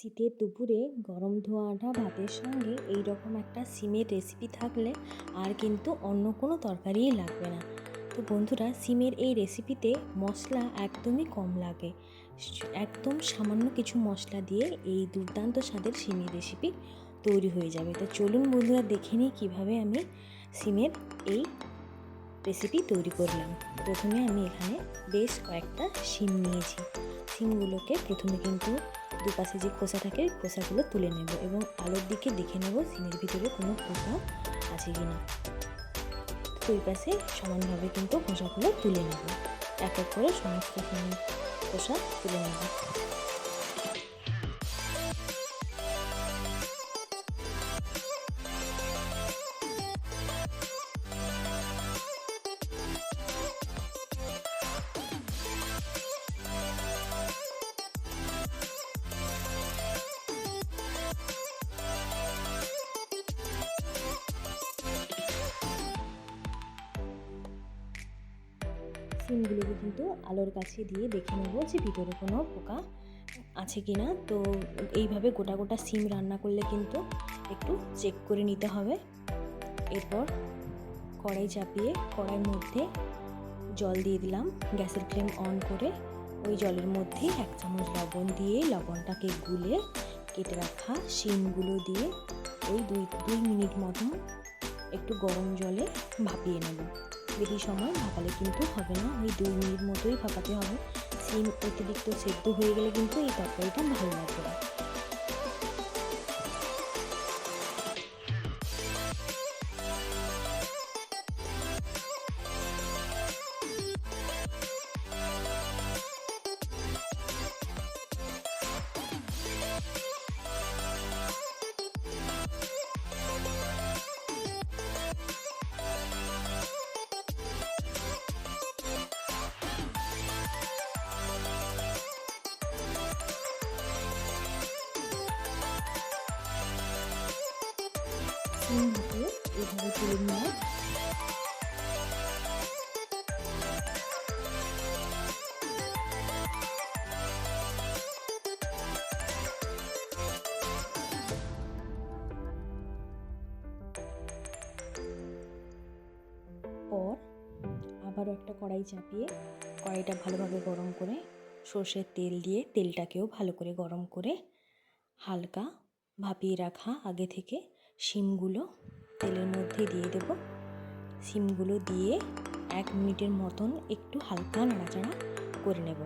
শীতের দুপুরে গরম ধোয়া ওঠা ভাতের সঙ্গে এই রকম একটা সিমের রেসিপি থাকলে আর কিন্তু অন্য কোনো তরকারিই লাগবে না। তো বন্ধুরা, সিমের এই রেসিপিতে মশলা একদমই কম লাগে। একদম সামান্য কিছু মশলা দিয়ে এই দুর্দান্ত স্বাদের সিমের রেসিপি তৈরি হয়ে যাবে। তো চলুন বন্ধুরা, দেখে নিই কীভাবে আমি সিমের এই রেসিপি তৈরি করলাম। প্রথমে আমি এখানে বেশ কয়েকটা শিম নিয়েছি। শিমগুলোকে প্রথমে কিন্তু দুপাশে যে খোসা থাকে খোসাগুলো তুলে নেব এবং আলোর দিকে দেখে নেব সিমের ভিতরে কোনো পোকা আছে কি না। দুই পাশে সমানভাবে কিন্তু খোসাগুলো তুলে নেব, এক এক করে সমস্ত সিমের খোসা তুলে নেব। সিমগুলোকে কিন্তু আলোর কাছে দিয়ে দেখে নেব যে ভিতরে কোনো পোকা আছে কি না। তো এইভাবে গোটা গোটা সিম রান্না করলে কিন্তু একটু চেক করে নিতে হবে। এরপর কড়াই চাপিয়ে কড়াইয়ের মধ্যে জল দিয়ে দিলাম, গ্যাসের ফ্লেম অন করে ওই জলের মধ্যে 1 চামচ লবণ দিয়ে লবণটাকে গুলে কেটে রাখা শিমগুলো দিয়ে ওই 2 মিনিট মতন একটু গরম জলে ভাপিয়ে নেব। বেশি সময় ভাপালে কিন্তু হবে না, ওই 2 মিনিট মতোই ভাপাতে হবে। শিম অতিরিক্ত সেদ্ধ হয়ে গেলে কিন্তু এই তরকারিটা ভালো লাগবে না। শিম ভাপিয়ে এইভাবে তুলে নিলাম। পর আবারও একটা কড়াই চাপিয়ে কড়াইটা ভালোভাবে গরম করে সর্ষের তেল দিয়ে তেলটাকেও ভালো করে গরম করে হালকা ভাপিয়ে রাখা আগে থেকে শিমগুলো তেলের মধ্যে দিয়ে দেব। শিমগুলো দিয়ে 1 মিনিটের মতন একটু হালকা নাড়াচাড়া করে নেব।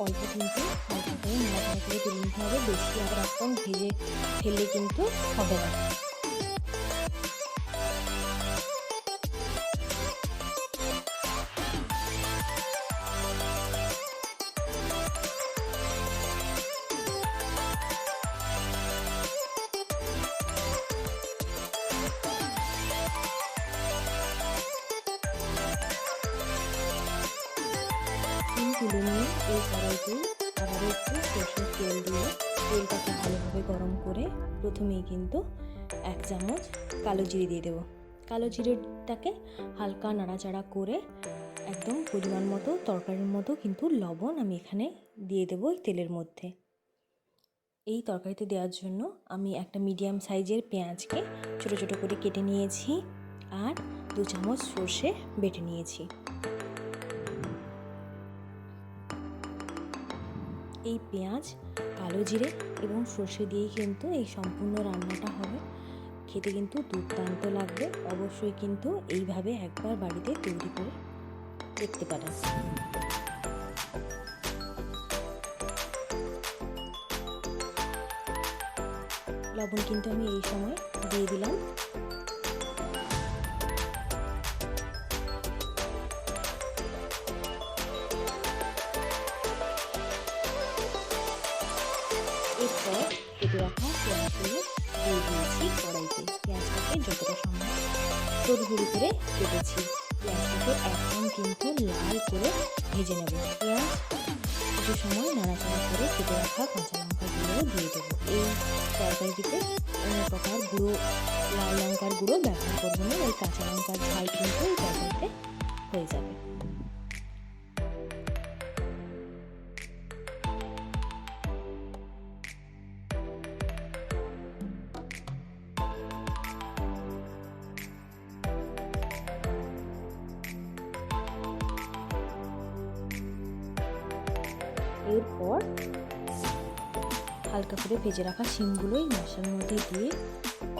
অল্প কিন্তু হালকা করে নাড়াচাড়া করে তুলে নিতে হবে, বেশি আবার একদম ভেজে ফেললে কিন্তু হবে না। তুলে নিয়ে এই কড়াইতেই আবার একটু সরষের তেল দিয়ে তেলটাকে ভালোভাবে গরম করে প্রথমেই কিন্তু 1 চামচ কালো জিরে দিয়ে দেবো। কালো জিরেটাকে হালকা নাড়াচাড়া করে একদম পরিমাণ মতো তরকারির মতো কিন্তু লবণ আমি এখানে দিয়ে দেবো এই তেলের মধ্যে। এই তরকারিতে দেওয়ার জন্য আমি একটা মিডিয়াম সাইজের পেঁয়াজকে ছোট ছোট করে কেটে নিয়েছি আর 2 চামচ সর্ষে বেটে নিয়েছি। এই পেঁয়াজ, কালো জিরে এবং সর্ষে দিয়েই কিন্তু এই সম্পূর্ণ রান্নাটা হবে। খেতে কিন্তু দুর্দান্ত লাগবে। অবশ্যই কিন্তু এইভাবে একবার বাড়িতে তৈরি করে দেখতে পারেন। লবণ কিন্তু আমি এই সময় দিয়ে দিলাম। এরপর কেটে রাখা পেঁয়াজগুলো দিয়ে দিয়েছি কড়াইতে। পেঁয়াজটাকে যতটা সম্ভব সরু সরু করে কেটেছি। পেঁয়াজটাকে একদম কিন্তু লাল করে ভেজে নেব। পেঁয়াজ কিছু সময় নাড়াচাড়া করে কেটে রাখা কাঁচা লঙ্কাগুলো দিয়ে দেবো। এই তরকারিটিতে কোনো প্রকার গুঁড়ো লাল লঙ্কার গুঁড়ো ব্যবহার করবো না। এই কাঁচা লঙ্কার ঝাল কিন্তু এই তরকারিতে হয়ে যাবে। এরপর হালকা করে ভেজে রাখা শিমগুলো এই মশলার মধ্যে দিয়ে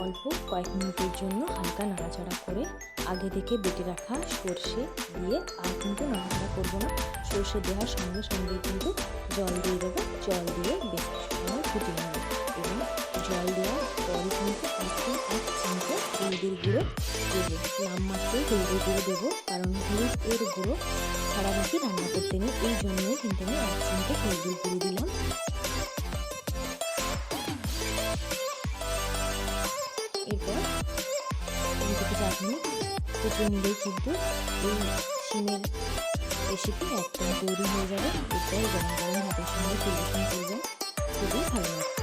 অল্প কয়েক মিনিটের জন্য হালকা নাড়াচাড়া করে আগে থেকে বেটে রাখা সর্ষে দিয়ে আর কিন্তু নাড়াচাড়া করবো না। সর্ষে দেওয়ার সঙ্গে সঙ্গে কিন্তু জল দিয়ে দেবো। জল দিয়ে বেশ সময় ফুটিয়ে নেব এবং জল দেওয়ার পরে কিন্তু একদম 1 চামচ হলুদের গুঁড়ো দেবো। নামমাত্রই হলুদের গুঁড়ো দেবো, কারণ হলুদের গুঁড়ো ছাড়া নাকি রান্না করতে নেই। এই জন্যই কিন্তু আমি 1 চামচ হলুদের গুঁড়ো দিলাম। এরপর 3 থেকে 4 মিনিট ফুটিয়ে নিলেই কিন্তু এই শিমের রেসিপি একদম তৈরি হয়ে যাবে। এরপর গরম গরম ভাতের সঙ্গে পরিবেশন করবেন, খুবই ভালো লাগবে।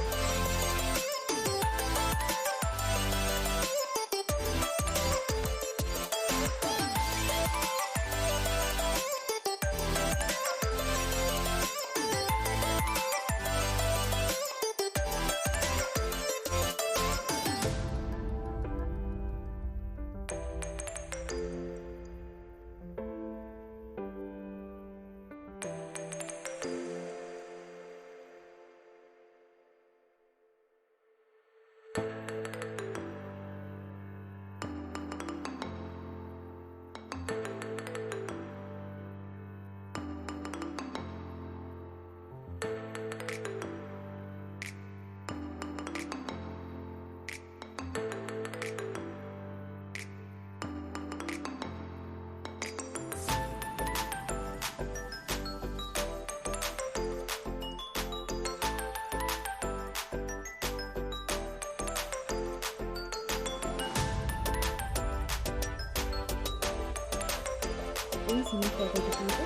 এই সিমের তরকারিটা কিন্তু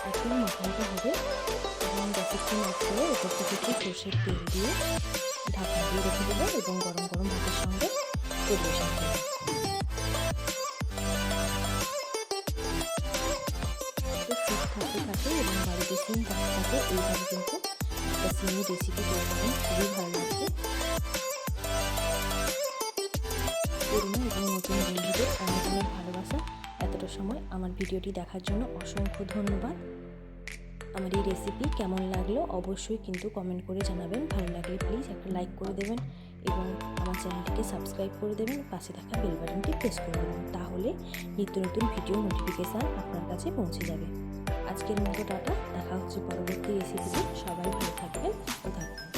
একদম মাখামাখা হবে এবং গ্যাসের ফ্লেম অফ করে ওপর থেকে একটু সর্ষের তেল দিয়ে ঢাকা দিয়ে রেখে দেবো এবং গরম গরম ভাতের সঙ্গে পরিবেশন করবো। তো সিম থাকতে থাকে এবং বাড়িতে সিম থাকতে থাকে এইভাবে কিন্তু একটা সিমের রেসিপি করে নেবেন, খুবই ভালো লাগবে। পুরনো এবং নতুন বন্ধুদের অনেক অনেক ভালোবাসা। এতটা সময় আমার ভিডিওটি দেখার জন্য অসংখ্য ধন্যবাদ। আমার এই রেসিপি কেমন লাগলো অবশ্যই কিন্তু কমেন্ট করে জানাবেন। ভালো লাগলে প্লিজ একটা লাইক করে দেবেন এবং আমার চ্যানেলটিকে সাবস্ক্রাইব করে দেবেন। পাশে থাকা বেল বাটনটি প্রেস করে দেবেন, তাহলে নিত্য নতুন ভিডিও নোটিফিকেশান আপনার কাছে পৌঁছে যাবে। আজকের মতো টাটা, দেখা হচ্ছে পরবর্তী রেসিপিতে। সবাই ভালো থাকবেন, সুস্থ থাকবেন।